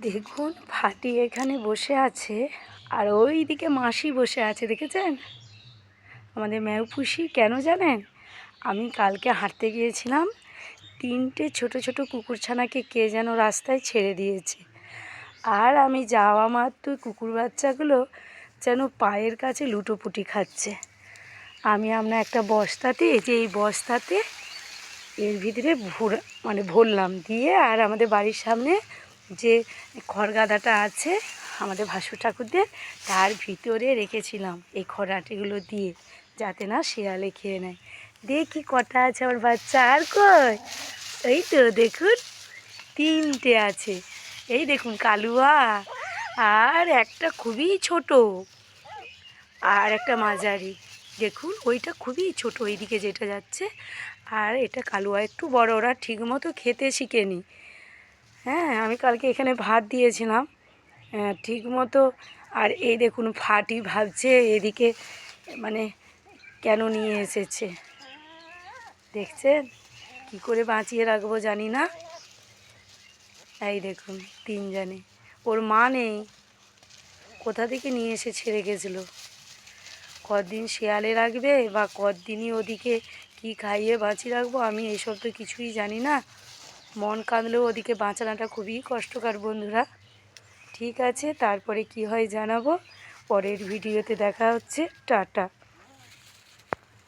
দেখুন ফাটি এখানে বসে আছে আর ওই দিকে মাসি বসে আছে, দেখেছেন? আমাদের ম্যাউপুষি কেন জানেন? আমি কালকে হাঁটতে গিয়েছিলাম, 3টে ছোট ছোট কুকুরছানাকে কে যেন রাস্তায় ছেড়ে দিয়েছে। আর আমি যাওয়া মাত্রই কুকুর বাচ্চাগুলো যেন পায়ের কাছে লুটোপুটি খাচ্ছে। আমি আমরা একটা বস্তাতে, যে এই বস্তাতে এর ভিতরে ভরলাম দিয়ে, আর আমাদের বাড়ির সামনে যে খড়গাদাটা আছে আমাদের ভাসুর ঠাকুরদের, তার ভিতরে রেখেছিলাম এই খড়াটিগুলো দিয়ে, যাতে না শিয়ালে খেয়ে নেয়। দেখি কটা আছে আমার বাচ্চা, আর কই, এই তো দেখুন 3টে আছে। এই দেখুন কালুয়া, আর একটা খুবই ছোট, আর একটা মাঝারি। দেখুন ওইটা খুবই ছোট, ওইদিকে যেটা যাচ্ছে, আর এটা কালুয়া একটু বড়। ওরা ঠিকমতো খেতে শিখেনি। হ্যাঁ, আমি কালকে এখানে ভাত দিয়েছিলাম ঠিকমতো। আর এই দেখুন ফাটি ভাবছে এদিকে কেন নিয়ে এসেছে, দেখছেন? কি করে বাঁচিয়ে রাখবো জানি না। এই দেখুন 3জনে, ওর মা নেই, কোথা থেকে নিয়ে এসে ছেড়ে গেছিলো। কদিন শিয়ালে রাখবে বা কদিনই ওদিকে কি খাইয়ে বাঁচিয়ে রাখবো, আমি এইসব তো কিছুই জানি না। মন কাঁদলেও ওদিকে বাঁচানোটা খুবই কষ্টকর বন্ধুরা। ঠিক আছে, তারপরে কি হয় জানাবো। পরের ভিডিওতে দেখা হচ্ছে। টাটা।